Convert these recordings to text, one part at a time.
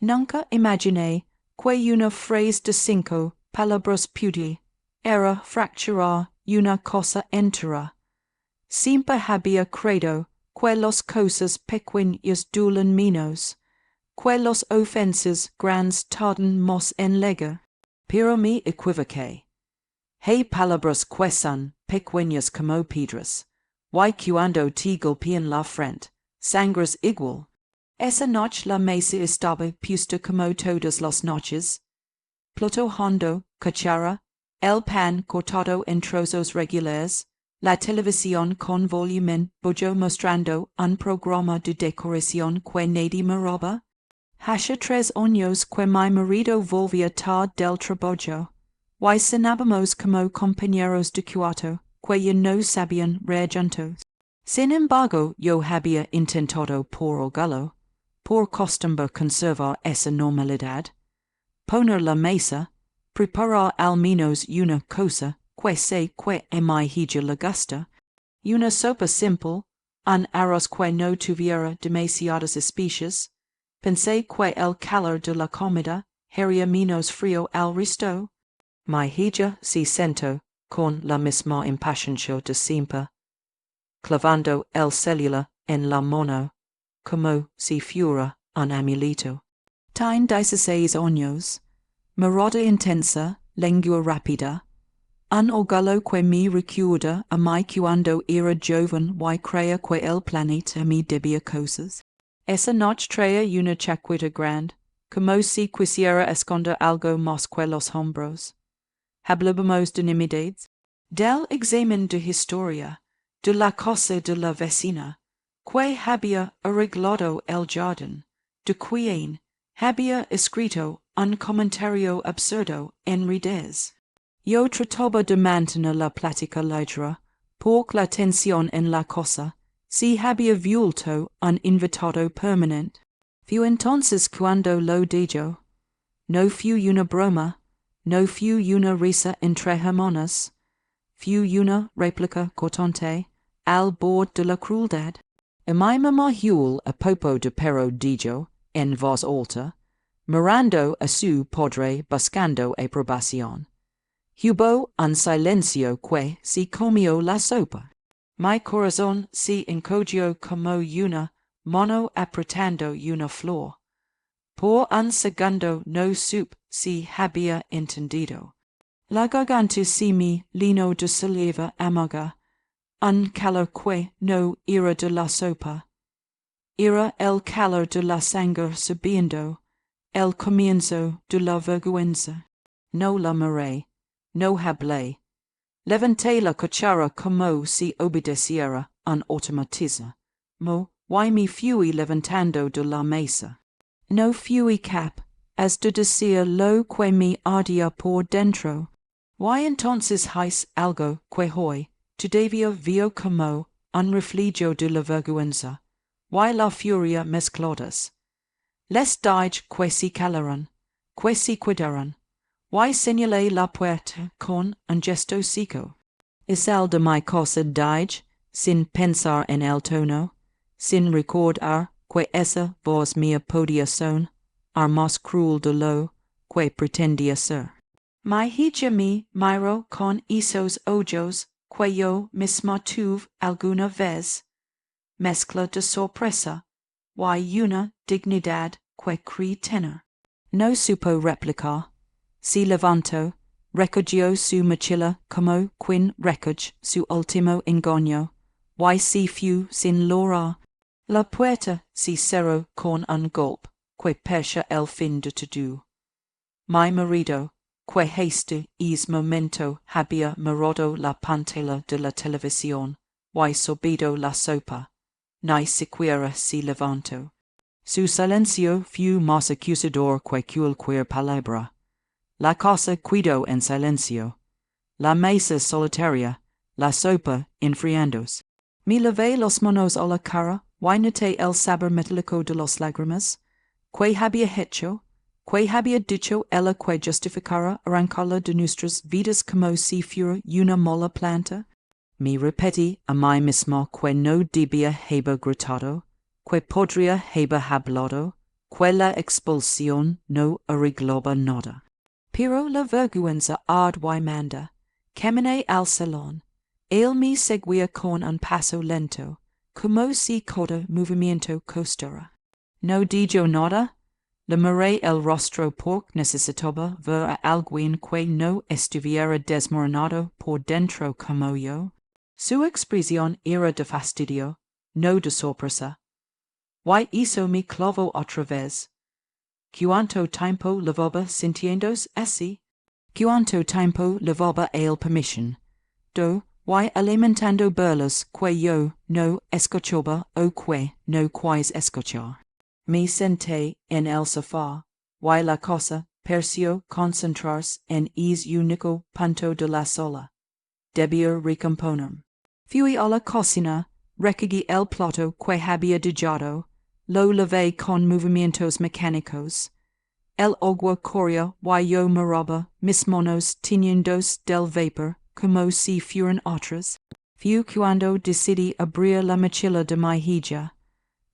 Nunca imaginé que una phrase de cinco palabras pudiera era fracturar una cosa entera. Siempre había credo que las cosas pequeñas duelen menos, que los ofensas grandes tardan más en llegar. Pero me equivoqué. Hay palabras que son pequeñas como piedras, y cuando te golpean la frente, sangras igual. Esa noche la mesa estaba puesta como todas las noches. Plato hondo, cuchara, el pan cortado en trozos regulares, la televisión con volumen bajo mostrando un programa de decoración que nadie miraba. Hace 3 años que mi marido volvía tarde del trabajo, y cenábamos como compañeros de cuarto, que ya no sabían reír juntos. Sin embargo, yo había intentado por orgullo, por costumbre conservar esa normalidad, poner la mesa, preparar al menos una cosa que sé que a mi hija le gusta, una sopa simple, un arroz que no tuviera demasiadas especias. Pensé que el calor de la comida haría menos frío al resto. Mi hija se sentó con la misma impaciencia de siempre, clavando el celular en la mano, como si fuera un amuleto. Tiene 16 años, mirada intensa, lengua rápida, un orgullo que me recuerda a mí cuando era joven y creía que el planeta me debía cosas. Esa noche traía una chaqueta grande, como si quisiera esconder algo más que los hombros. Hablábamos de nimiedades, del examen de historia, de la casa de la vecina, que había arreglado el jardín, de quien había escrito un comentario absurdo en redes. Yo trataba de mantener la plática ligera, porque la tensión en la cosa se había vuelto un invitado permanente. Fue entonces cuando lo dijo. No fue una broma, no fue una risa entre hermanos, fue una réplica cortante al bord de la crueldad. Y mi mamá Huel a poco de pero dijo, en voz alta, mirando a su padre buscando aprobación. Hubo un silencio que se comió la sopa. Mi corazón se encogió como una mano apretando una flor. Por un segundo no supe si había entendido. La garganta se me llenó de saliva amarga, un calor que no era de la sopa. Era el calor de la sangre subiendo, el comienzo de la vergüenza. No la miré, no hablé. Levanté la cuchara como si obedeciera un automatismo, y me fui levantando de la mesa. No fui cap as de decir lo que me ardía por dentro. Y entonces hice algo que hoy todavía veo como un reflejo de la vergüenza y la furia mezcladas. Les dije que se calaran, que se cuidaran, y señalé la puerta con un gesto seco. Es el de mi cosa dije, sin pensar en el tono, sin recordar que esa voz mía podía ser más cruel de lo que pretendía ser. Mi hija me miró con esos ojos que yo misma tuve alguna vez, mezcla de sorpresa y una dignidad que creí tener. No supo replicar. Se levantó, recogió su mochila como quien recoge su último engaño, y se fue sin lograr. La puerta se cerró con un golpe que percha el fin de todo. Mi marido, que este momento había mirado la pantalla de la televisión y sorbido la sopa, ni siquiera se levantó. Su silencio fue más acusador que cualquier palabra. La casa quedó en silencio, la mesa solitaria, la sopa enfriándose. Me lavé las manos a la cara y noté el sabor metálico de las lágrimas. ¿Qué había hecho? ¿Qué había dicho ella que justificara arrancarla de nuestras vidas como si fuera una mala planta? Me repetí a mí misma que no debía haber gritado, que podría haber hablado, quella expulsión no arregloba nada. Pero la vergüenza ardua manda, camine al salón, él me seguía con un paso lento, como si cada movimiento costara. No dijo nada, le miré el rostro porque necesitaba ver a alguien que no estuviera desmoronado por dentro como yo. Su expresión era de fastidio, no de sorpresa. ¿Why hizo mi clavo otra vez? ¿Cuánto tiempo llevaba sintiéndose así? ¿Cuánto tiempo llevaba él permission? Why alimentando burlas que yo no escuchaba o que no quise escuchar? Me senté en el sofá, why la cosa pareció concentrarse en es único punto de la sola. Debía recomponerme. Fui a la cocina, recogí el plato que había dejado, lo lavé con movimientos mecánicos. El agua corría y yo miraba mis manos tiñéndose del vapor como si fueran otras. Fue cuando decidí abrir la mochila de mi hija.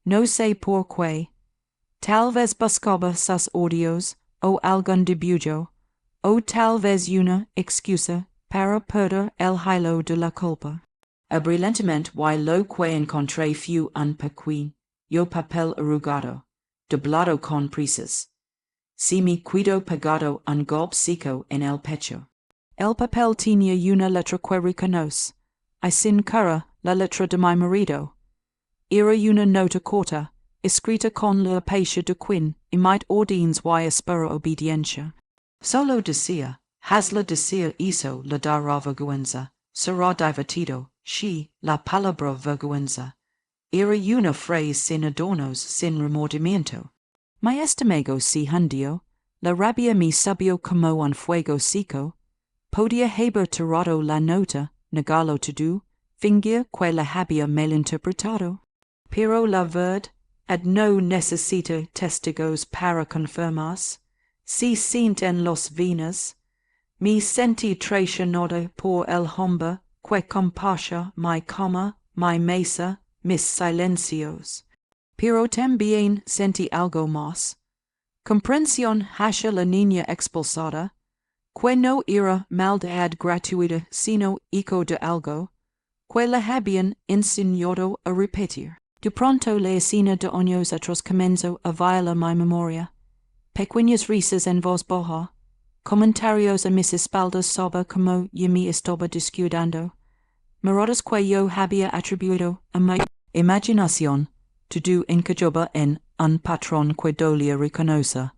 No sé por qué. Tal vez buscaba sus odios o algún debullo, o tal vez una excusa para perder el hilo de la culpa. Abrí lentamente y lo que encontré fue un pequeño papel arrugado, doblado con prisas. Si me cuido pegado un golpe seco en el pecho. El papel tenía una letra que reconoce, y sin cara la letra de mi marido. Era una nota corta, escrita con la pecha de quien emite ordines y espera obediencia. Solo decía, hazla decir eso le dará vergüenza, será divertido, si la palabra vergüenza. Era una frase sin adornos, sin remordimiento. Mi estómago se hundió, la rabia me subió como un fuego seco. Podía haber tirado la nota, negarlo todo, fingir que la había malinterpretado. Pero la verdad no necesita testigos para confirmarse. Se siente en las venas. Me sentí traicionada por el hombre que compasa mi cama, mi mesa, mis silencios. Pero también sentí algo más. Comprensión hacia la niña expulsada, que no era maldad gratuita sino eco de algo, que la habían enseñado a repetir. De pronto la escena de años atrás comenzó a violar mi memoria. Pequeñas risas en voz baja, comentarios a mis espaldas sobre como yo me estaba descuidando, miradas que yo había atribuido a mi imaginación, todo encajaba en un patrón que dolía reconocer.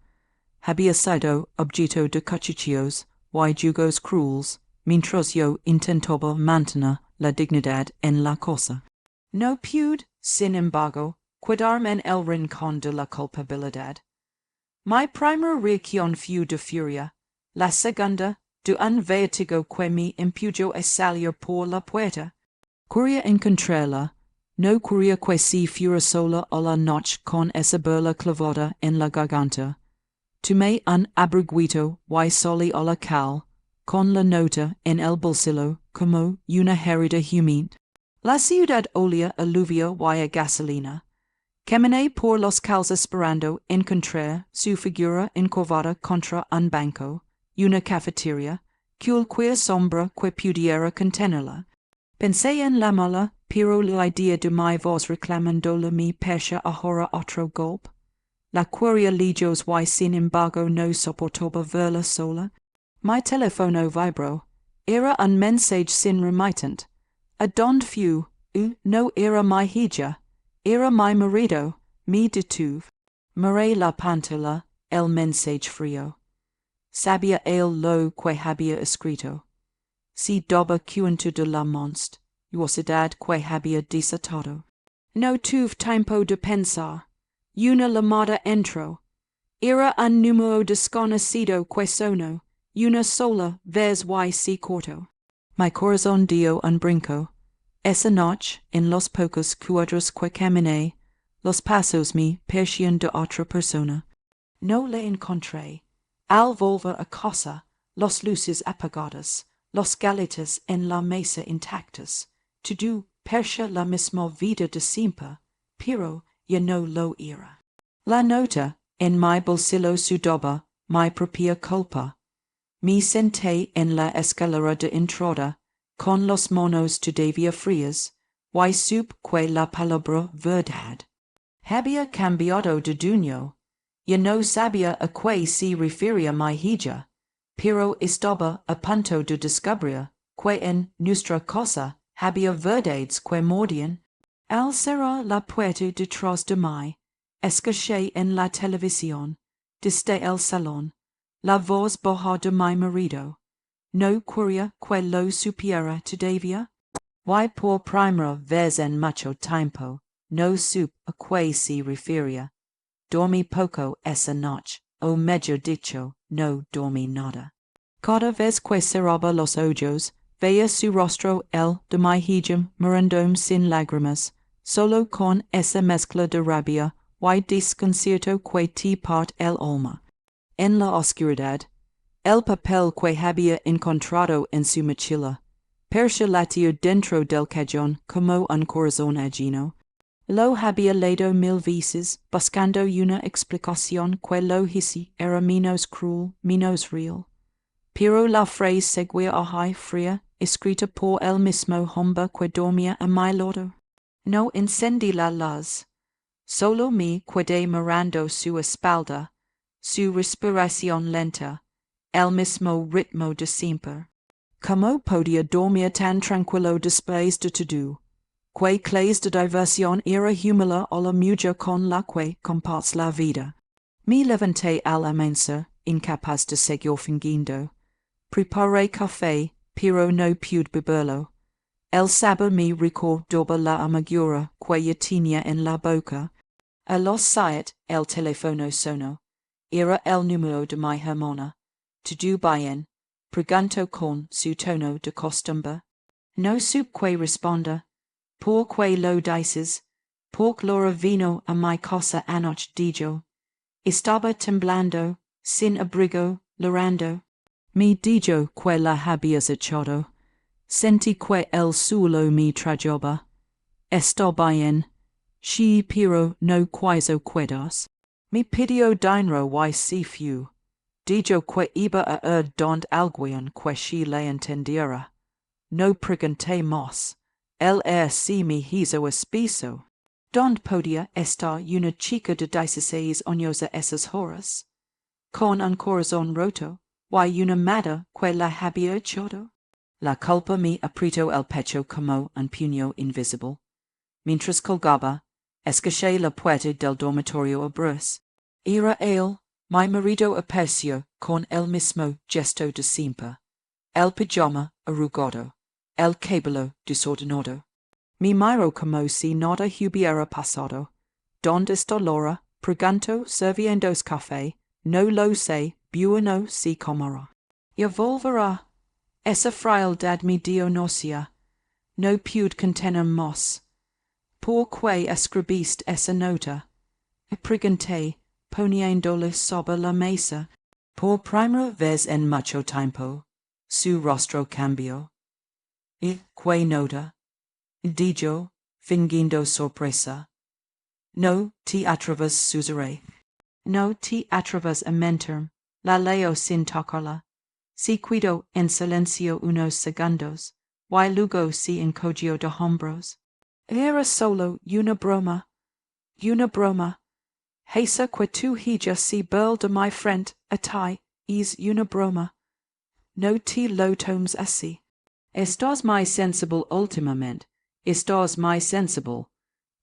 Había sido objeto de cuchillos y jugos crueles, mientras yo intentaba mantener la dignidad en la cosa. No pude, sin embargo, quedarme en el rincón de la culpabilidad. Mi primera reacción fue de furia, la segunda de un vértigo que me impulsó a salir por la puerta. Quería encontrarla, no quería que se fuera sola a la noche con esa burla clavada en la garganta. Tomé un abriguito y salí a la calle, con la nota en el bolsillo como una herida humilde. La ciudad olía a lluvia y a gasolina. Caminé por los calles esperando encontrar su figura encorvada contra un banco, una cafetería, cualquier sombra que pudiera contenerla. Pensé en la mala, pero la idea de mi voz reclamándole me parecía ahora otro golpe. La curia lejos y sin embargo no soportaba verla sola. Mi teléfono vibró. Era un mensaje sin remitente. ¿A dónde fue? No era mi hija. Era mi marido. Me detuve. Miré la pantalla, el mensaje frío. Sabía él lo que había escrito. Si daba cuenta de la monstruosidad que había desatado. No tuve tiempo de pensar. Una llamada entró. Era un número desconocido que sonó, una sola vez y se cortó. Mi corazón dio un brinco. Esa noche, en los pocos cuadros que caminé, los pasos me parecían de otra persona. No le encontré. Al volver a casa, las luces apagadas, las galetas en la mesa intactas, todo parecía la misma vida de siempre, pero ya no lo era. La nota, en mi bolsillo sudoba, mi propia culpa. Me senté en la escalera de entrada, con los monos todavía frías, y supe que la palabra verdad había cambiado de dueño. Ya no sabía a qué se refería mi hija, pero estaba a punto de descubrir que en nuestra casa había verdades que mordían. Al cerrar la puerta detrás de mí, escuché en la televisión, desde el salón, la voz baja de mi marido. No quería que lo supiera todavía. Y por primera vez en mucho tiempo, no supe a qué se refería. Dormí poco esa noche, o mejor dicho, no dormí nada. Cada vez que cerraba los ojos, veía su rostro el de mi hija mirándome sin lágrimas, solo con esa mezcla de rabia y desconcierto que te parte el alma. En la oscuridad, el papel que había encontrado en su mochila parecía latir dentro del cajón como un corazón ajeno. Lo había leído 1000 veces, buscando una explicación que lo hiciera era menos cruel, menos real. Pero la frase seguía ahí fría, escrita por el mismo hombre que dormía a mi lado. No encendí la luz. Solo me quedé mirando su espalda, su respiración lenta, el mismo ritmo de siempre. ¿Cómo podía dormir tan tranquilo después de todo? ¿Qué clase de diversión era humillada o la mucha con la que compartes la vida? Me levanté al amanecer, incapaz de seguir fingiendo. Preparé café, pero no pude beberlo. El sabor me recordaba la amargura que yo tenía en la boca. A las 7 el teléfono sonó. Era el número de mi hermana. Todo bien, preguntó con su tono de costumbre. No supe qué responder. ¿Por qué lo dices? Porque Laura vino a mi casa anoche dijo. Estaba temblando, sin abrigo, llorando. Me dijo que la habías echado. Sentí que el suelo me trayaba. Está bien. Sí, pero no quiso quedarse. Me pidió dinero y se fue. Dijo que iba a donde alguien que sí le entendiera. No pregunté más. Él si me hizo espeso. ¿Dónde podía estar una chica de 16 años a esas horas? Con un corazón roto, y una madre que la había echado. La culpa me apretó el pecho como un puño invisible. Mientras colgaba, escuché la puerta del dormitorio abrirse. Era él, mi marido apareció con el mismo gesto de siempre. El pijama arrugado, el cabello desordenado. Me miró como si nada hubiera pasado. ¿Dónde está Laura? Preguntó sirviéndose café. No lo sé, bueno si comerá. Ya volverá. Esa frialdad me dio náusea. No pude contener más. ¿Por qué escribiste esa nota? Pregunté, poniéndola sobre la mesa. Por primera vez en mucho tiempo, su rostro cambió. ¿Y qué nota? Dijo, fingiendo sorpresa. No te atrevas, susurré. No te atrevas a mentirme. La leo sin tocarla. Se quedó en silencio unos segundos, y luego se encogió de hombros. Era solo una broma. Una broma. Esa que tu hija se burla de mi frente a ti es una broma. No te lo tomes así. Estás muy sensible últimamente. Estás muy sensible.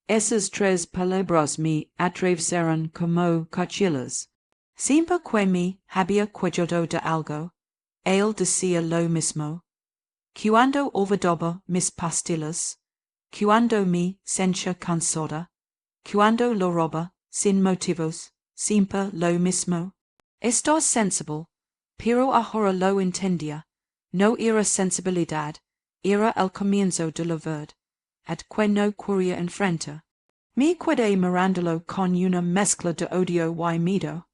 Esas 3 palabras me atravesaron como cuchillas. Siempre que me había cuidado de algo, él decía lo mismo. Cuando olvidaba mis pastillas, cuando me sentía cansada, cuando lo roba sin motivos, siempre lo mismo. Estás sensible, pero ahora lo entendía. No era sensibilidad, era el comienzo de la verdad, que no quería enfrentar. Me quedé mirándolo con una mezcla de odio y miedo.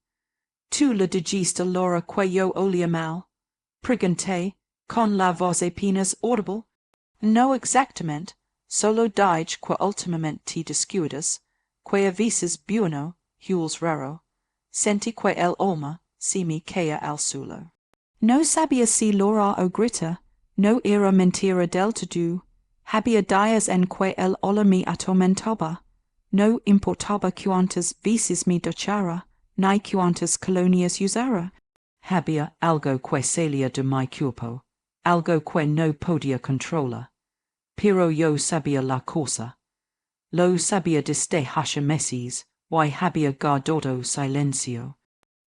¿Tú le dijiste a Laura que yo olía mal? Pregunté, con la voz apenas audible. No exactamente, solo dije que últimamente te descuidas, que a veces bueno, Jules raro. senti que el olma, si mi quea al sulo. No sabia si lora o grita, no era mentira del todo, había dias en que el ola me atormentaba, no importaba cuantas veces me duchara, ni cuantas colonias usara. Había algo que salía de mi cuerpo, algo que no podía controlar, pero yo sabía la cosa. Lo sabía desde hace meses, y había guardado silencio.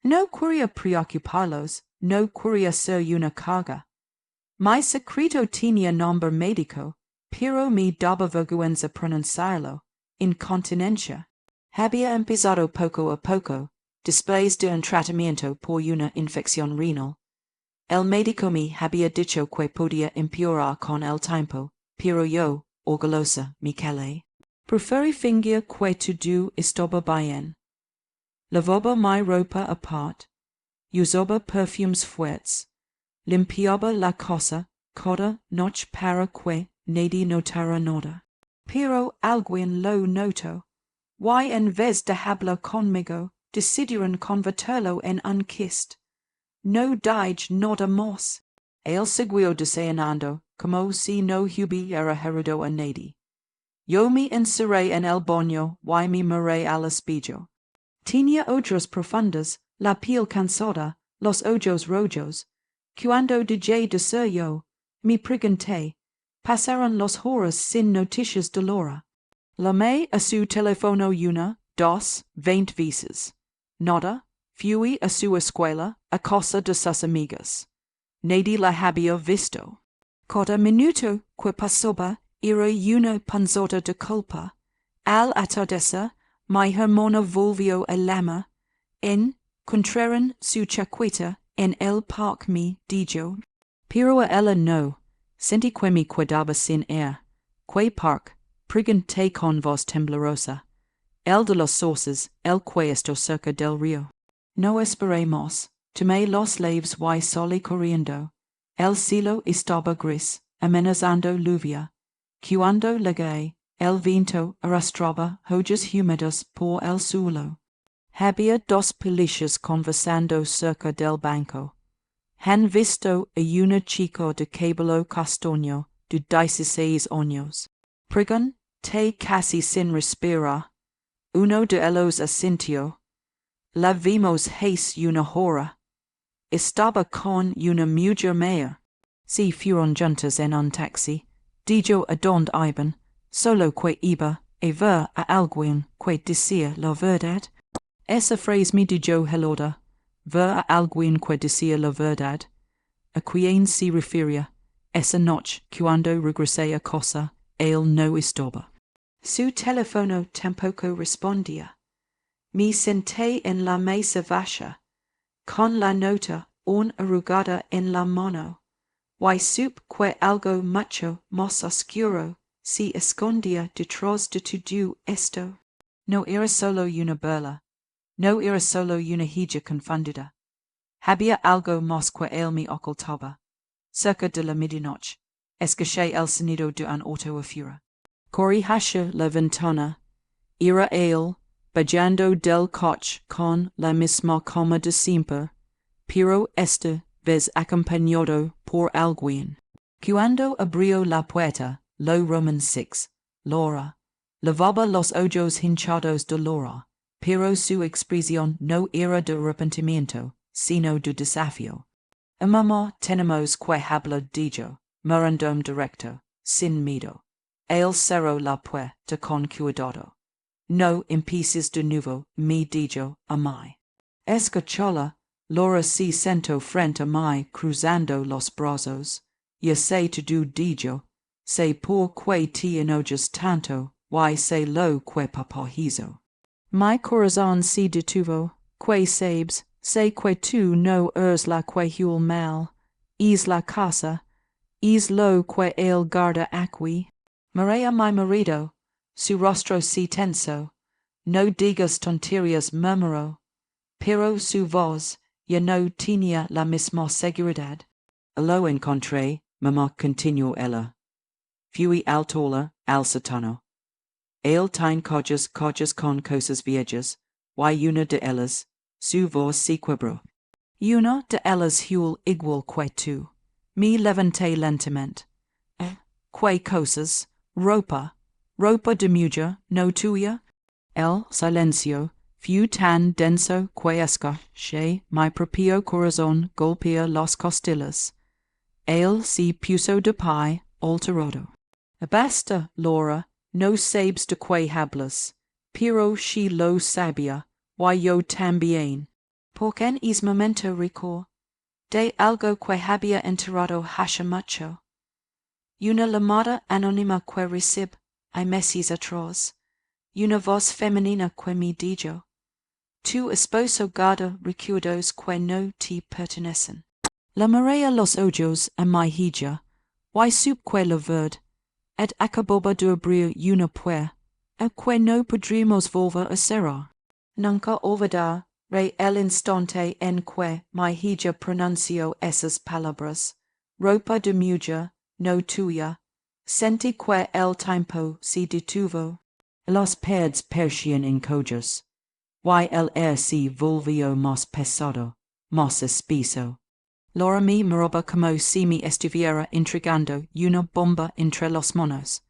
No quería preocuparlos, no quería ser una carga. Mi secreto tenía nombre médico, pero me daba vergüenza pronunciarlo, incontinencia. Había empezado poco a poco, después de un tratamiento por una infección renal. El médico me había dicho que podía empeorar con el tiempo, pero yo, orgullosa, me calé. Preferí fingir que todo estaba bien. Lavaba mi ropa apart, usaba perfumes fuertes, limpiaba la casa cada noche para que nadie notara nada. Pero alguien lo notó, y en vez de hablar conmigo, decidieron convertirlo en un chiste. No dije nada más. Él siguió deseando, como si no hubiera herido a nadie. Yo me encerré en el baño y me miré al espejo. Tenía ojos profundos, la piel cansada, los ojos rojos. Cuando dejé de ser yo, me pregunté, pasaron las horas sin noticias de Laura. Llamé a su teléfono 1, 2, 20 veces. Nada. Fui a su escuela, a casa de sus amigas. Nadie la había visto. Cada minuto que pasaba era una punzada de culpa. Al atardecer, mi hermana volvió a llamar. Encontraron su chaqueta en el parque, me dijo. Pero a ella no. Sentí que me quedaba sin air. ¿Qué parque? Pregunté con voz temblorosa. El de los sauces, el que está cerca del río. No esperemos. Tomé los leaves y salí corriendo. El cielo estaba gris, amenazando lluvia. Cuando llegué, el viento arrastraba hojas húmedas por el suelo. Había dos policías conversando cerca del banco. Han visto a una chica de cabello castaño de 16 años. Pregunté casi sin respirar. Uno de ellos asintió. La vimos hace una hora. Estaba con una mujer mía. Si fueron juntas en un taxi, dijo a don Ivan, solo que iba a ver a alguien que decía la verdad. Esa frase me dijo helada, ver a alguien que decía la verdad. A quien se refería. Esa noche, cuando regresé a casa, él no estaba. Su teléfono tampoco respondía. Me senté en la mesa baja, con la nota aún arrugada en la mano, y supe que algo mucho más oscuro se escondía detrás de todo esto. No era solo una burla, no era solo una hija confundida. Había algo más que él me ocultaba. Cerca de la medianoche, escuché el sonido de un auto afuera. Corrí hacia la ventana. Era él, bajando del coche con la misma calma de siempre, pero esta vez acompañado por alguien. Cuando abrió la puerta, lo Roman 6, Laura, lavaba los ojos hinchados de Laura, pero su expresión no era de arrepentimiento, sino de desafío. Mamá tenemos que hablar dijo, mirando directo, sin miedo. Él cerró la puerta con cuidado. No empieces de nuevo, me dijo a mí. Escuchala, Laura se sentó frente a mí cruzando los brazos. Ya sé todo dijo, sé por qué te enojas tanto, y sé lo que papá hizo. Mi corazón se detuvo, que sabes, sé que tú no eres la que hizo mal, es la casa, es lo que él guarda aquí. Miré a mi marido, su rostro se tensó. No digas tonterías, murmuró, pero su voz ya no tenía la misma seguridad. Lo encontré, mamá continuó ella. Fui al tola, al sótano. Él tiene coches con cosas viejas, y una de ellas, su vos sequebro. Una de ellas hul igual que tu, mi levanté lentamente. Que cosas, ropa de mucho, no tuya, el silencio, fu tan denso que escuché mi propio corazón golpea las costillas. Él se puso de pie, alterado. Basta, Laura, no sabes de que hablas, pero si lo sabía, y yo también. Porque en ese momento recordé de algo que había enterrado hace mucho. Una llamada anónima que recibí hay meses atrás. Una voz femenina que me dijo: tu esposo guarda recuerdos que no te pertenecen. La miré a los ojos a mi hija, y supe que la verdad acababa de abrir una puerta que no podríamos volver a cerrar. Nunca olvidar el instante en que mi hija pronunció esas palabras, ropa de mujer, no tuya. Sentí que el tiempo se detuvo. Los pies parecían encogerse, y el aire se volvió más pesado, más espeso. Laura me miraba como si me estuviera entregando una bomba entre las manos,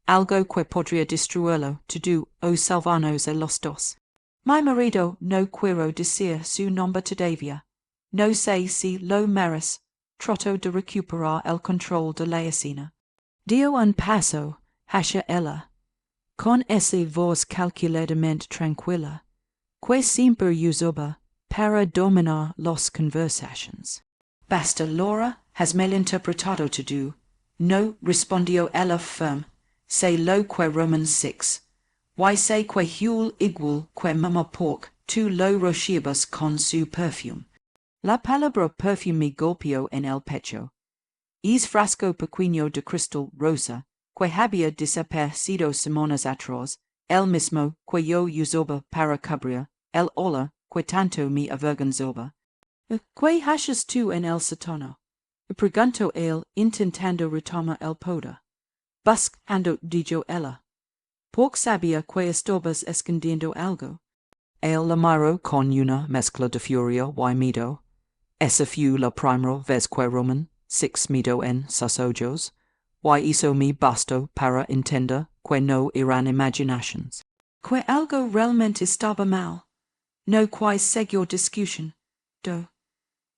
algo que podría destruirlo todo o salvarnos a los dos. Mi marido no quiero decir su nombre todavía. No sé si lo merece. Trato de recuperar el control de la escena. Dio un paso hacia ella, con esa voz calculadamente tranquila, que siempre usaba para dominar las conversaciones. Basta, Laura, has malinterpretado todo. No, respondió ella firme. Sé lo que Romans 6. Y sé que hul igual que mamá pork, tú lo recibas con su perfume. La palabra perfume me golpeó en el pecho. Es frasco pequeño de cristal rosa, que había desaparecido semanas atrás, el mismo que yo usaba para cubrir el olor que tanto me avergonzaba. ¿Qué haces tú en el sótano? Preguntó él, intentando retomar el poder. Buscando, dijo ella. Porque sabía que estabas escondiendo algo. Él la miró con una mezcla de furia y miedo. Esa fue la primera vez que Roman 6 miró en sus ojos, y hizo me bastó para entender que no eran imaginaciones. Que algo realmente estaba mal. No que siguió discusión.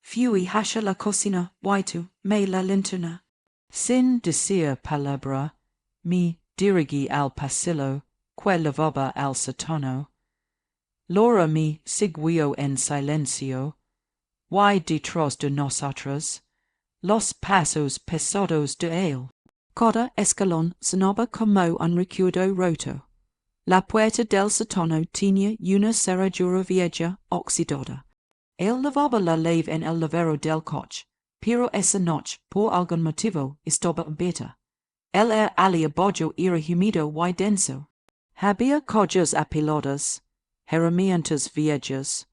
Fui hacia la cocina y tomé la linterna. Sin decir palabra, me dirigí al pasillo que llevaba al sótano. Laura me siguió en silencio, y detrás de nosotros, los pasos pesados de él. Cada escalón sonaba como un recuerdo roto. La puerta del sótano tenía una cerradura vieja oxidada. Él lavaba la lave en el lavero del coche, pero esa noche, por algún motivo, estaba abierta. El aire aliabajo era húmedo y denso. Había collas apiladas, herramientas viejas,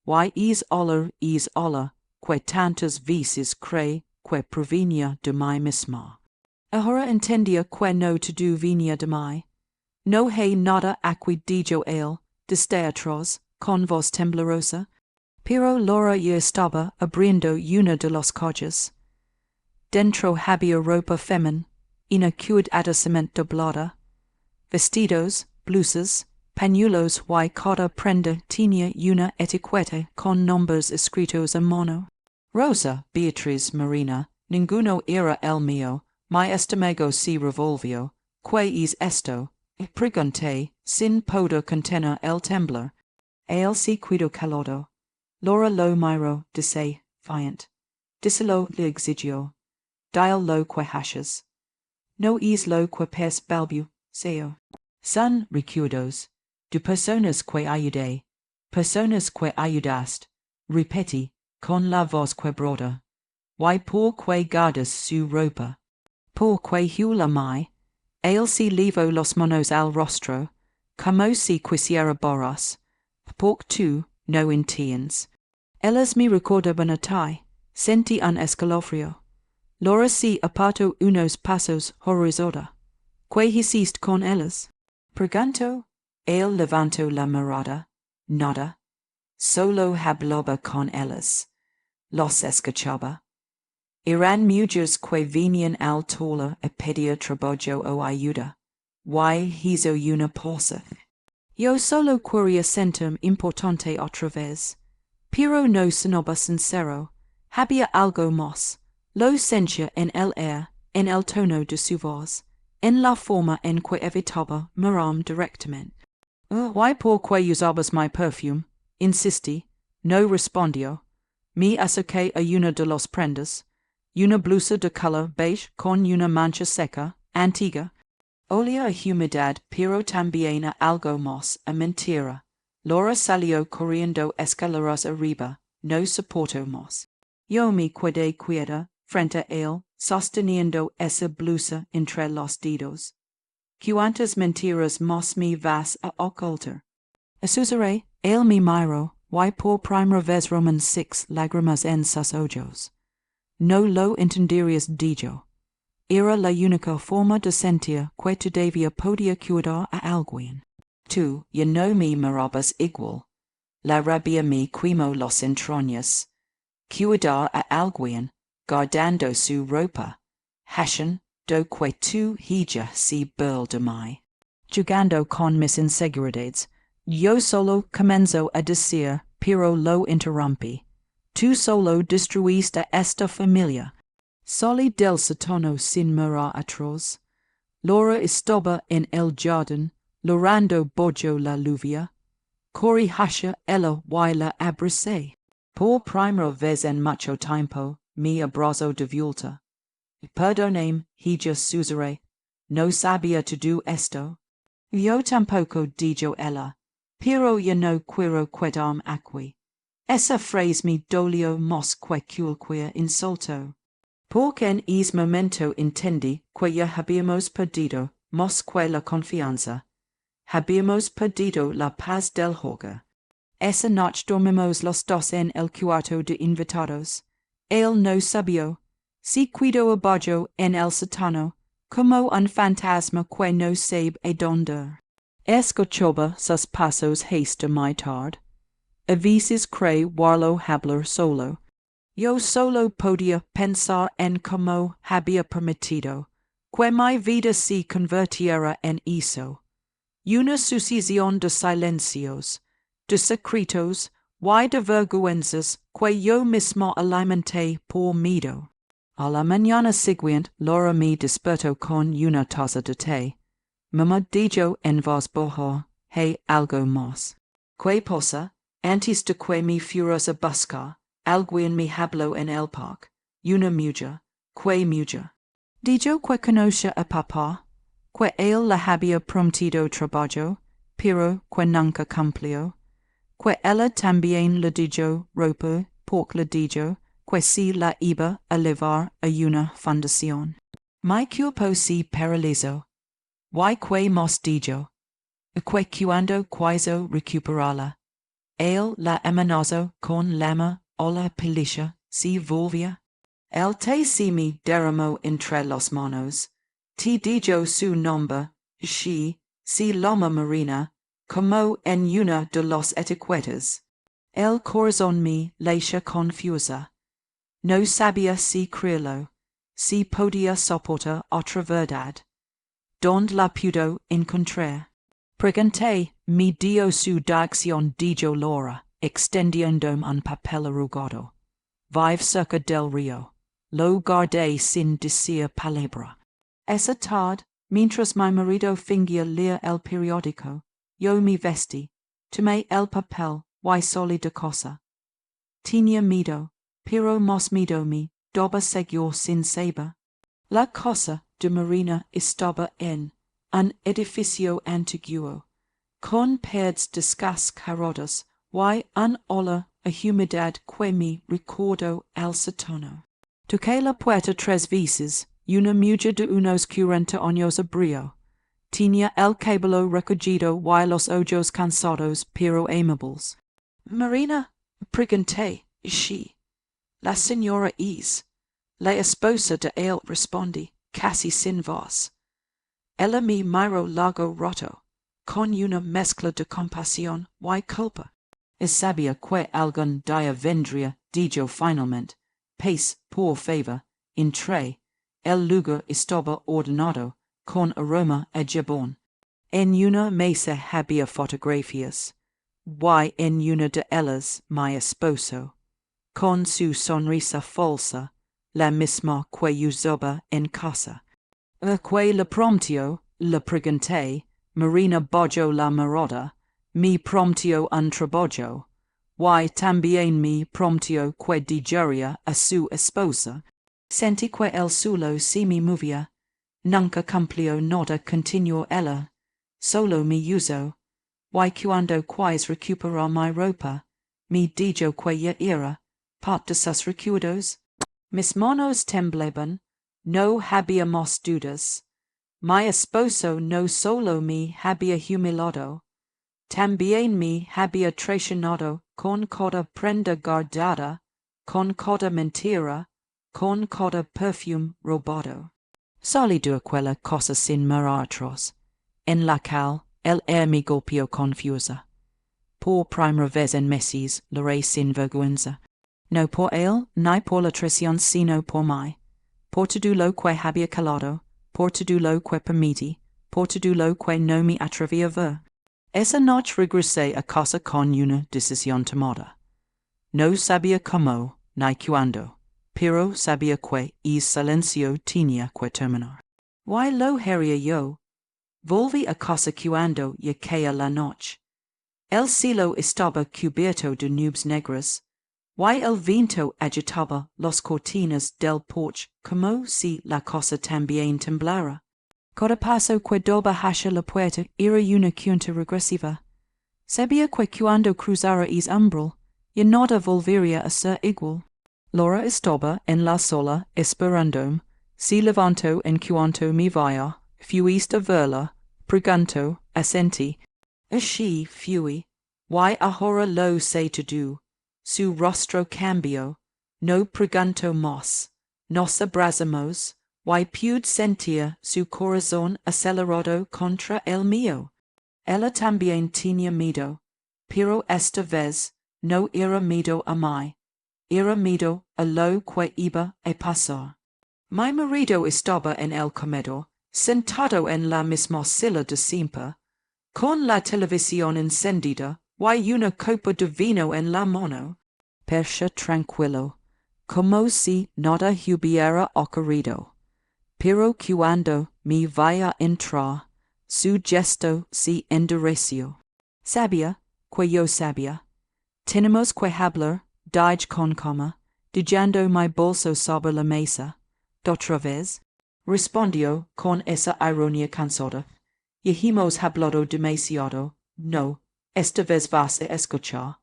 y es olor que tantas veces creí que provenía de mí misma. Ahora entendía que no todo venía de mí. No hay nada a que dijo él, desde atrás, con voz temblorosa. Pero Laura ya estaba abriendo una de las collas. Dentro había ropa femenina, una cuidadosamente doblada, vestidos, blusas, pañuelos y cada prenda tenía una etiqueta con nombres escritos a mano. Rosa, Beatriz, Marina, ninguno era el mío. Mi estómago se revolvió. ¿Qué es esto? Pregunté, sin poder contener el temblor. Él se quedó calado. Laura lo miró desafiante. Díselo le exigió. Dile lo que haces. No es lo que balbuceó. Son recuerdos de personas que ayudé, personas que ayudaste, repetí, con la voz quebrada. Y por que guardas su ropa. Por que hula mí. Él se llevó las manos al rostro, como si quisiera borras. Porque tú no entiendes. Ellas me recordaban a ti. Sentí un escalofrío. Laura se apartó unos pasos horrorizada. ¿Qué hiciste con ellas? Preguntó. Él levantó la mirada. Nada. solo habloba con ellas, los escuchaba. Eran mujeres que venían al tola a pedir trabajo o ayuda, y hizo una pausa. Yo solo quería sentirme importante otra vez, pero no sonaba sincero, había algo más, lo sentía en el air, en el tono de su voz, en la forma en que evitaba mirarme directamente. Why por que usabas mi perfume? Insistí. No respondió. Me acerqué a una de las prendas, una blusa de color beige con una mancha seca, antigua. Olía a humedad, pero también a algo más, a mentira. Laura salió corriendo escaleras arriba, no soportó más. Yo me quedé quieta frente a él, sosteniendo esa blusa entre los dedos. ¿Cuántas mentiras más me vas a ocultar? Asusaré, él me miró, y por primera vez Roman 6 lágrimas en sus ojos. No lo entenderías dicho. Era la única forma de sentir que todavía podía cuidar a alguien. Tú ya no me mirabas igual. La rabia me quemó los entrañas. Cuidar a alguien, guardando su ropa. Hashan do que tu hija se burl de mí. Jugando con mis inseguridades, yo solo comenzo a decir, pero lo interrumpí. Tú solo destruiste esta familia. Salí del sótano sin mirar atrás. Laura estaba en el jardín, lorando bajo la lluvia. Corrí hacia ella y la abracé. Por primera vez en mucho tiempo, me abrazo de vuelta. Perdóname, hija susurré. No sabía todo esto. Yo tampoco, dijo ella, pero ya no quiero quedarme aquí. Esa frase me dolió más que cualquier insulto. Porque en ese momento entendí que ya habíamos perdido más que la confianza. Habíamos perdido la paz del hogar. Esa noche dormimos los dos en el cuarto de invitados. Él no sabía. Se quedó abajo en el sótano, como un fantasma que no sabe a dónde. Escuchaba sus pasos hasta muy tarde. A veces creí verlo hablar solo. Yo solo podía pensar en cómo había permitido que mi vida se convirtiera en eso. Una sucesión de silencios, de secretos y de vergüenzas que yo mismo alimenté por miedo. A la mañana siguiente, Laura me despertó con una taza de té. Mamá dijo en voz baja, hey, algo más. ¿Qué pasa? Antes de que me fueras a buscar, alguien me habló en el parque. Una mujer. ¿Qué mujer? Dijo que conoce a papá, que él le había prometido trabajo, pero que nunca cumplió, que ella también le dijo ropa, porque le dijo que si la iba a llevar a una fundación. Mi cuerpo se paralizó. ¿Y qué más dijo? Que cuando quiso recuperarla, él la amenazó con lama o la paliza si volvía. El té se me derramó entre las manos. Te dijo su nombre, si loma marina, como en una de las etiquetas. El corazón me lacia confusa. No sabía si creerlo, si podía soportar otra verdad. ¿Dónde la pudo encontrar? Pregunté, me dio su dirección, dijo Laura, extendiéndome un papel arrugado. Vive cerca del río. Lo guardé sin decir palabra. Esa tarde, mientras mi marido fingía leer el periódico, yo me vestí, tomé el papel y salí de casa. Tenía miedo, pero más miedo me daba seguir sin saber. La casa de Marina estaba en un edificio antiguo, con paredes descascaradas y un olor a humedad que me recordó el sótano. Toqué la puerta 3 veces y una mujer de unos 40 años abrió. Tenía el cabello recogido y los ojos cansados pero amables. Marina, pregunté, la señora es la esposa de él, respondí, casi sin voz. Ella me miró largo rato, con una mezcla de compasión y culpa. es sabia que algun dia vendria, dijo finalmente, pace, por favor, entre, el lugar estaba ordenado, con aroma a jabón. En una mesa había fotografías, y en una de ellas mi esposo, con su sonrisa falsa, la misma que usaba en casa. Que le promptio, le pregunté, Marina Bojo la maroda, mi promptio un trabajo, y también mi promptio que digeria a su esposa. Sentí que el solo si mi movía, nunca cumplió nada continuó ella, solo mi uso, y cuando quis recuperó mi ropa, mi dijo que ya era, parte de sus recuerdos. Mis manos temblaban, no habíamos dudas. Mi esposo no solo me había humillado, también me había traicionado con cada prenda guardada, con cada mentira, con cada perfume robado. Salí de aquella cosa sin atroz, en la cual el me golpeó confusa. Por primera vez en meses lo haré sin vergüenza, no por él, ni por la traición, sino por mí. Por todo lo que había calado, por todo lo que permití, por todo lo que no me atreví a ver. Esa noche regresé a casa con una decisión tomada. No sabía cómo ni cuándo, pero sabía que el silencio tenía que terminar. Y lo haría yo. Volví a casa cuando ya caía la noche. El cielo estaba cubierto de nubes negras, y el viento agitaba las cortinas del porche como si la cosa también temblara. Cada paso que daba hacia la puerta era una cuenta regresiva. Sabía que cuando cruzara el umbral, ya nada volvería a ser igual. Laura estaba en la sala esperándome, se levantó en cuanto me vaya, fuiste a verla, preguntó, asentí. Así fui, y ahora lo sé todo. Su rostro cambió, no preguntó más, nos abrazamos, y pude sentir su corazón acelerado contra el mío. Ella también tenía miedo, pero esta vez no era miedo a mí, era miedo a lo que iba a pasar. Mi marido estaba en el comedor, sentado en la misma silla de siempre, con la televisión encendida y una copa de vino en la mano, percha tranquilo, como si nada hubiera ocurrido. Pero cuando me vaya a entrar, su gesto se endureció. Sabía, que yo sabía. Tenemos que hablar, dije con calma, dejando mi bolso sobre la mesa. ¿Otra vez? Respondió con esa ironía cansada. Ya hemos hablado demasiado. No, esta vez vas a escuchar.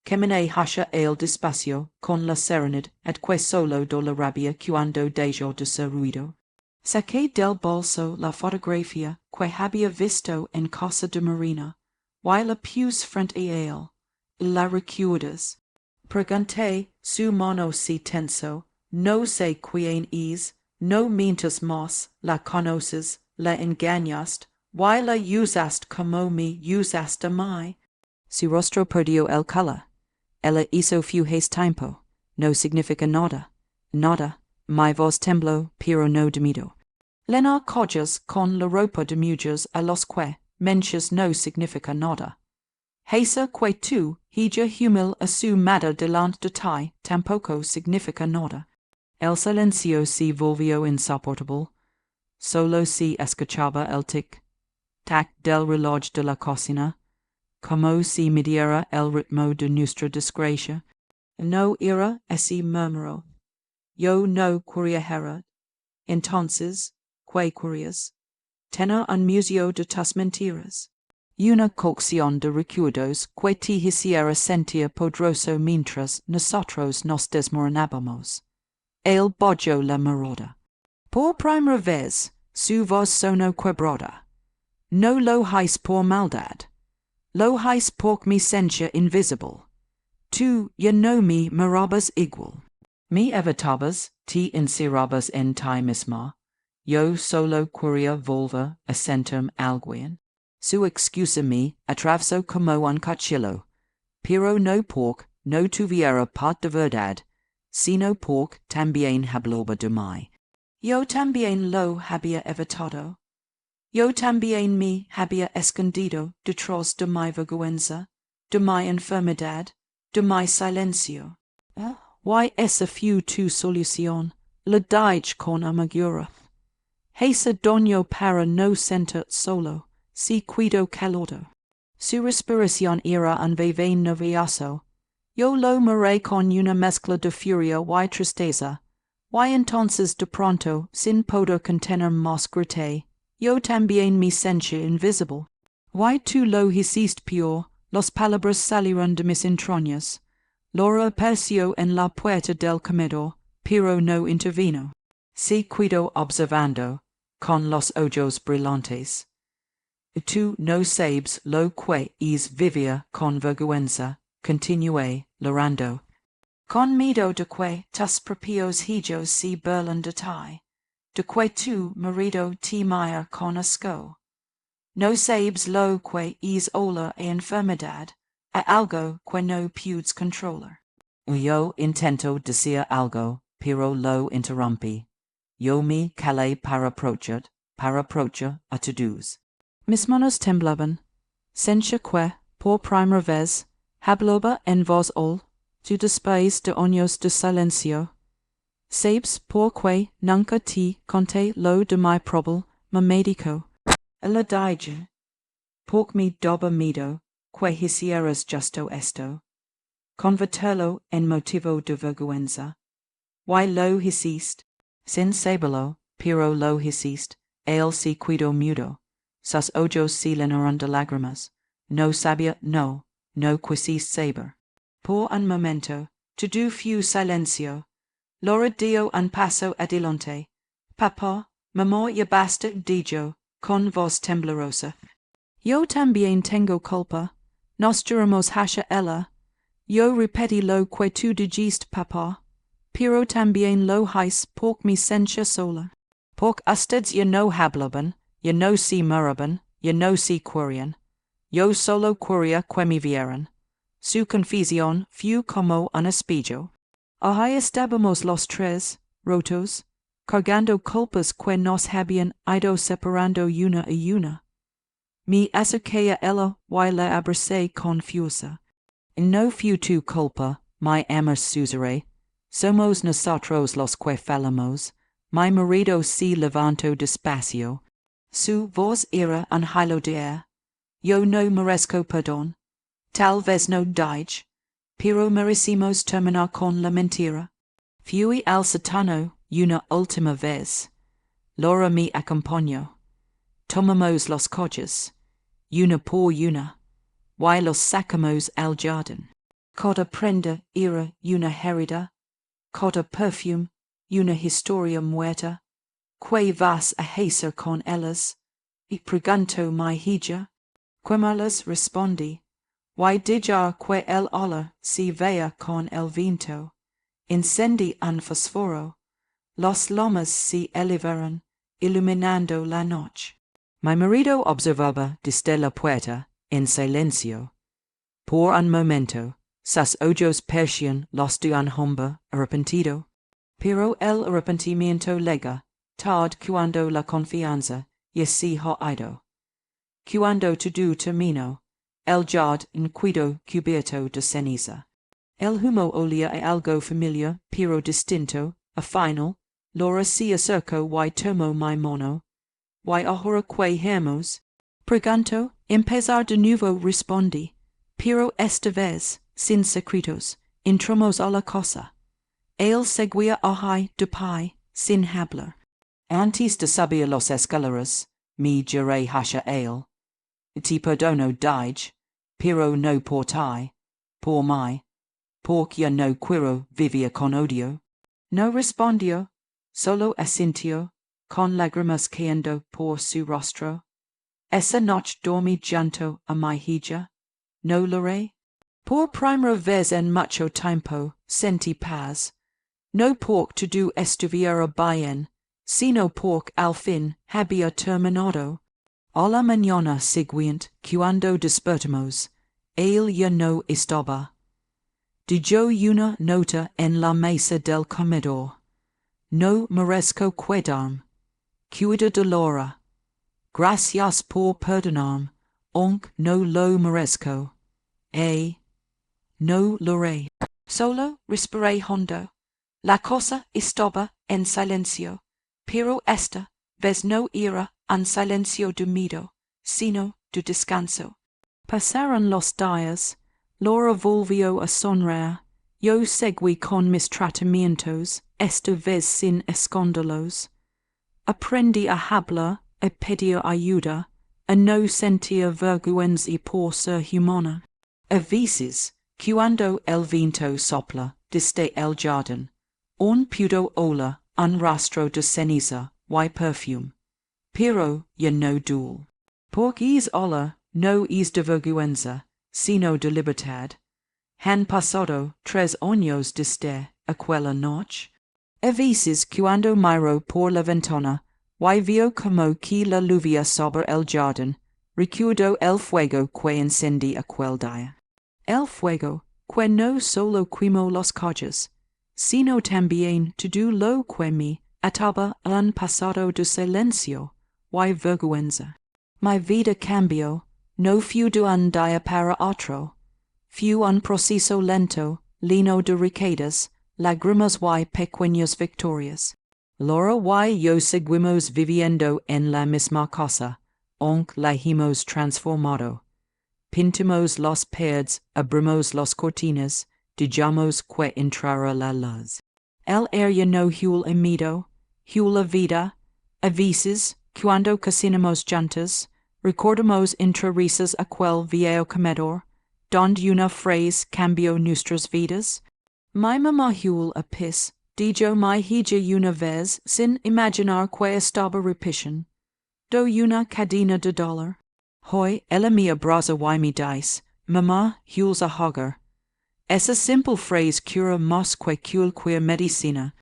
Caminé hacia él despacio, con la serenidad que solo do la rabia cuando dejó de ser ruido. Saqué del bolso la fotografía que había visto en casa de Marina, y la puse frente a él. ¿La recuerdas? Pregunté, su mano se tensó. No sé quién es, no mientas más, la conoces, la engañaste, y la usaste como me usaste a mí. Su rostro perdió el color. Ella hizo fuges tiempo. No significa nada. Nada. Mi voz tembló, pero no de miedo. Llenar collas con la ropa de mujeres a los que menches no significa nada. Hacer que tú, hija humil a su madre delante de ti, tampoco significa nada. El silencio se volvió insoportable. Solo se escuchaba el tic-tac del reloj de la cocina, como si midiera el ritmo de nuestra desgracia. No era ese murmuro. Yo no quería Herod. Entonces, ¿qué querías? Tener un museo de tus mentiras. Una cocción de recuerdos que te hiciera sentir poderoso mientras nosotros nos desmoronábamos. El bojo la maroda. Por primera vez, su voz sonó quebrada. No lo hais por maldad. Lo hais por mi censura invisible. Tú ya no me mirabas igual. Me evitabas, te encerrabas en ti misma. Yo solo quería volver a sentirme alguien. Su excusa me atravesó como un cuchillo. pero no pork, no tuviera part de verdad, sino pork también hablaba de mí. Yo también lo había evitado. Yo también me había escondido detrás de mi vergüenza, de mi enfermedad, de mi silencio. Why esa fue tu solución, la dije con amargura. Hesa doño para no sentir solo, si cuido calado. Su respiración era un vaivén nervioso. Yo lo miré con una mezcla de furia y tristeza. Y entonces de pronto, sin poder contener más grité, yo también me sentí invisible. Y tú lo hiciste peor, las palabras salieron de mis entrañas. Laura apareció en la puerta del comedor, pero no intervino. Se quedó observando, con los ojos brillantes. Tú no sabes lo que es vivir con vergüenza, continué, llorando. Con miedo de que tus propios hijos se burlen de ti, de que tu marido te mire con asco. No sabes lo que es olía e enfermedad, a algo que no puedes controlar. Yo intento decir algo, pero lo interrumpí. Yo me calé para approachar a todos. Mis manos temblaban. Sentía que, por primera vez, hablaba en voz alta, después de años de silencio. ¿Sabes por qué nunca te conté lo de mi problema médico? La dije, porque me daba miedo que hicieras justo esto, convertirlo en motivo de vergüenza. Y lo hiciste, sin saberlo, pero lo hiciste. Él se quedó mudo. Sus ojos se llenaron de lágrimas. No sabía, no quisiste saber. Por un momento, todo fue silencio. Laura dio un paso adelante. Papá, mamá, ya basta, dijo, con voz temblorosa. Yo también tengo culpa. Nos lloramos hacia ella. Yo repetí lo que tú dijiste, papá. Pero también lo hice porque me sentía sola. Porque ustedes ya no hablaban, ya no se miraban, ya no se querían. Yo solo quería que me vieran. Su confusión fue como un espejo. Ahí estábamos los tres, rotos, cargando culpas que nos habían ido separando una y una. Me acerqué a ella y la abracé con fuerza. No fue tu culpa, mi amor susurré. Somos nosotros los que fallamos. Mi marido se levantó despacio. Su voz era un hilo de air. Yo no merezco perdón. Tal vez no dije, pero merecimos terminar con la mentira. Fui al sótano una última vez. Laura me acompañó. Tomamos los coches, una por una, y los sacamos al jardín. Cada prenda era una herida, cada perfume una historia muerta. ¿Qué vas a hacer con ellas? Y preguntó mi hija. Como les respondí, y dije que el olor se veía con el viento. Encendí un fósforo. Los lomas se elevaron, iluminando la noche. Mi marido observaba desde la puerta, en silencio. Por un momento, sus ojos percibían los de un hombre arrepentido. Pero el arrepentimiento llega, tarde cuando la confianza ya se ha ido. Cuando todo terminó, el jardín quedó cubierto de ceniza. El humo olía a algo familiar pero distinto. Al final, Laura se acercó y tomó mi mano. ¿Y ahora qué hacemos? Preguntó. Empezar de nuevo respondí. Pero esta vez, sin secretos, entramos a la casa. Él seguía ahí de pie, sin hablar. Antes de subir los escaleras, me giré hacia él. Te perdono, dije, pero no por ti, por mí, porque yo no quiero vivir con odio. No respondió, solo asintió, con lágrimas cayendo por su rostro. Esa noche dormí junto a mi hija. No lloré. Por primera vez en mucho tiempo sentí paz. No porque todo estuviera bien, sino porque al fin había terminado. A la mañana siguiente, cuando despertamos, él ya no estaba. Dijo una nota en la mesa del comedor. No merezco quedarme. Cuida dolorosa. Gracias por perdonarme, aunque no lo merezco. No lo haré. Solo respiré hondo. La cosa estaba en silencio, pero esta vez no era un silencio dormido, sino de descanso. Pasaron los días, Laura volvió a sonreír, yo seguí con mis tratamientos, esta vez sin escándalos. Aprendí a hablar, a pedir ayuda, a no sentir vergüenza por ser humana. A veces, cuando el viento sopla desde el jardín, un puedo oler un rastro de ceniza y perfume, pero ya no duele. Porque es oler no es de vergüenza, sino de libertad. Han pasado 3 años desde aquella noche. A veces cuando miro por la ventana, y veo como que la lluvia sobre el jardín, recuerdo el fuego que encendí aquel día. El fuego que no solo quemó los coches, sino también todo lo que me ataba a un pasado de silencio y vergüenza. Mi vida cambió, no fue de un día para otro, fue un proceso lento, lleno de recaídas, lágrimas y pequeñas victorias. Laura y yo seguimos viviendo en la misma casa, aunque la hemos transformado. Pintamos las paredes, abrimos las cortinas, dejamos que entrara la luz. El aire no huele miedo, huele vida. A veces, cuando cocinamos juntas, recordamos entre risas aquel viejo comedor, donde una frase cambió nuestras vidas. Mi mamá huele a pis, dijo mi hija una vez sin imaginar que estaba repitiendo. Do una cadena de dolor. Hoy ella me abraza y me dice, mamá, hueles a hogar. Esa simple frase cura más que cualquier medicina.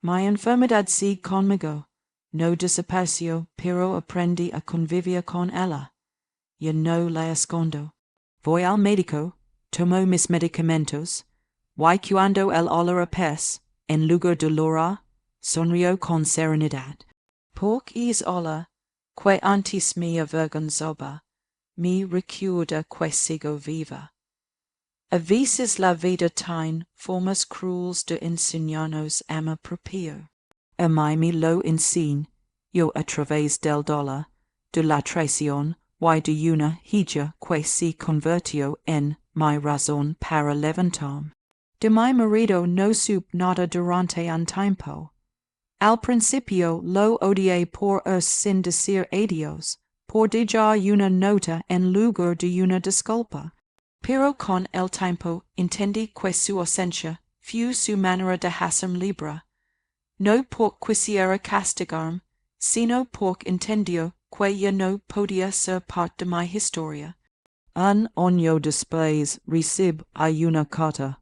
Mi enfermedad sigue conmigo. No desapareció, pero aprendí a convivir con ella. Ya no la escondo. Voy al médico, tomo mis medicamentos, y cuando el olor a pez, en lugar de llorar, sonrío con serenidad. Porque es olor que antes me avergonzaba, me recuerda que sigo viva. A veces la vida tiene formas crueles de enseñarnos amor propio. A mí me lo enseña, yo a través del dolor, de la traición y de una hija que se convirtió en mi razón para levantarme. De mi marido no supe nada durante un tiempo. Al principio lo odié por sin decir adiós, por dejar una nota en lugar de una disculpa. Pero con el tiempo entendí que su ausencia fue su manera de hacerme libre. No porque quisiera castigarme, sino porque entendió que ya no podía ser parte de mi historia. Un año después recibí una carta.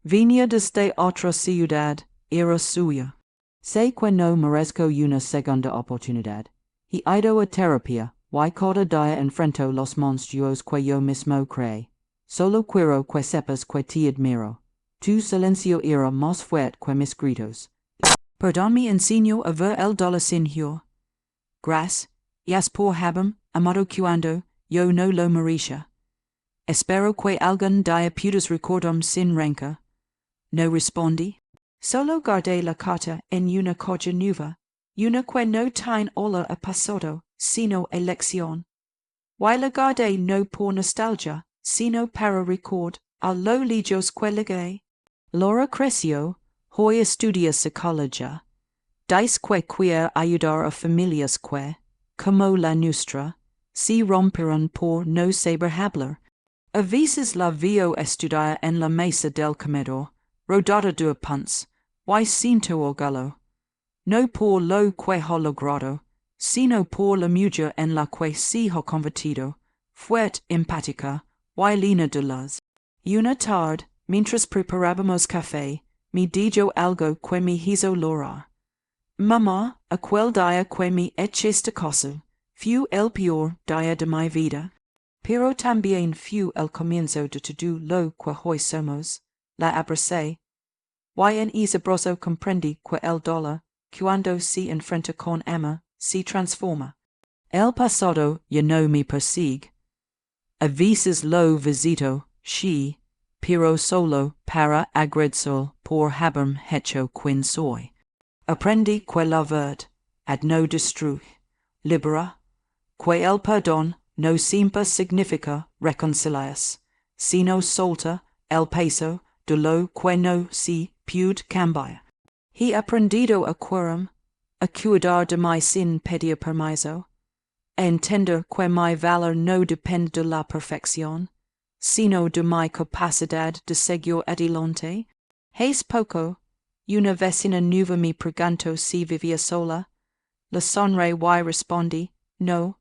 Venía desde otra ciudad, era suya. Sé que no merezco una segunda oportunidad. He ido a terapia, y cada día enfrento los monstruos que yo mismo creé. Solo quiero que sepas que te admiro. Tu silencio era más fuerte que mis gritos. Perdón me enseñó a ver el dolor sin yo. Gracias por haberme amado cuando yo no lo merecía. Espero que algún día puedas recordarme sin rencor. No respondí. Solo guardé la carta en una caja nueva, una que no tiene olor a pasado, sino a lección. Y la guardé no por nostalgia, sino para record a lo lejos que llegué. Laura creció, hoy estudia psicología. Dice que quiere ayudar a familias que, como la nuestra, se romperán por no saber hablar. A veces la veo estudiar en la mesa del comedor, rodada de apuntes, y siento orgullo, no por lo que ha logrado, sino por la mujer en la que se ha convertido, fuerte, empática, y llena de luz. Y una tarde, mientras preparábamos café, me dijo algo que me hizo llorar. Mamá, aquel día que me echaste caso, fue el peor día de mi vida. pero también fu el comienzo de todo lo que hoy somos, la abracé. Y en ese abrazo comprendí que el dolor, cuando se enfrenta con amor, se transforma. El pasado ya no me persigue. A veces lo visito, sí, pero solo para agradecer por haberme hecho quien soy. Aprendí que la verdad no destruye, libera, que el perdón no siempre significa reconciliarse, sino solta el peso de lo que no se puede cambiar. He aprendido a curarme, a cuidar de mi sin pedir permiso, a entender que mi valor no depende de la perfección, sino de mi capacidad de seguir adelante. Hace poco, una vecina nueva me preguntó si vivía sola. Le sonreí y respondí, no,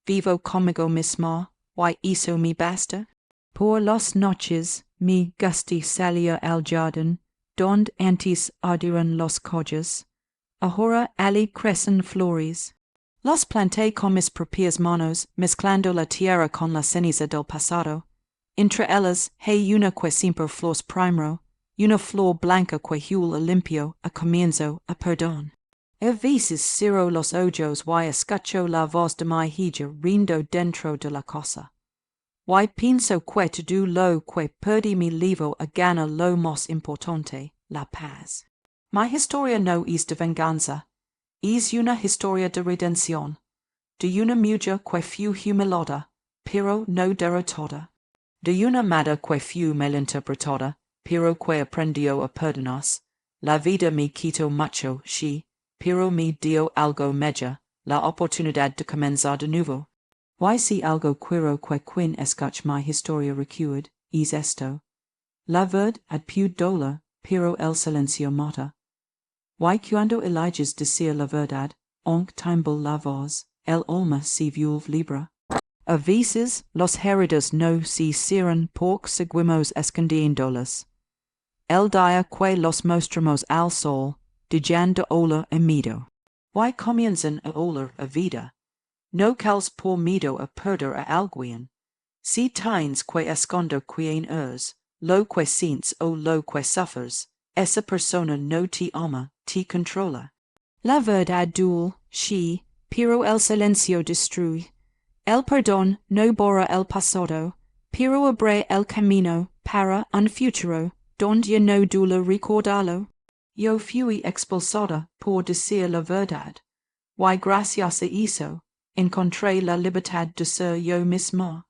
vivo conmigo misma, y eso me basta. Por las noches me gusta salir al jardín, donde antes ardieron los collas. Ahora allí crecen flores. Las planté con mis propias manos, mezclando la tierra con la ceniza del pasado. Entre ellas hay una que siempre flores primero, una flor blanca que huele limpio a comienzo a perdón. A veces cierro los ojos y escucho la voz de mi hija riendo dentro de la casa. Y pienso que todo lo que perdí mi llevo a ganar lo más importante, la paz. Mi historia no es de venganza, es una historia de redención, de una mujer que fue humillada, pero no derrotada, de una madre que fue malinterpretada, pero que aprendió a perdonarse. La vida me quitó mucho, sí, pero me dio algo mejor, la oportunidad de comenzar de nuevo. Y si algo quiero que quien escuche mi historia recuerde, es esto. La verdad puede doler, pero el silencio mata. Y cuando eliges decir la verdad, aunque tiemble la voz, el alma se vuelve libre. A veces los heridos no se cierran porque seguimos escondiéndolas. El día que los mostramos al sol, dejan de oler a miedo. Y comienzan a oler a vida. No cals por miedo a perder a alguien. Si tienes que esconder quien eres, lo que sientes o lo que sufres, esa persona no te ama, te controla. La verdad duele, sí, pero el silencio destruye. El perdón no borra el pasado, pero abre el camino para un futuro donde ya no duele recordarlo. Yo fui expulsada por decir la verdad, y gracias a eso encontré la libertad de ser yo misma.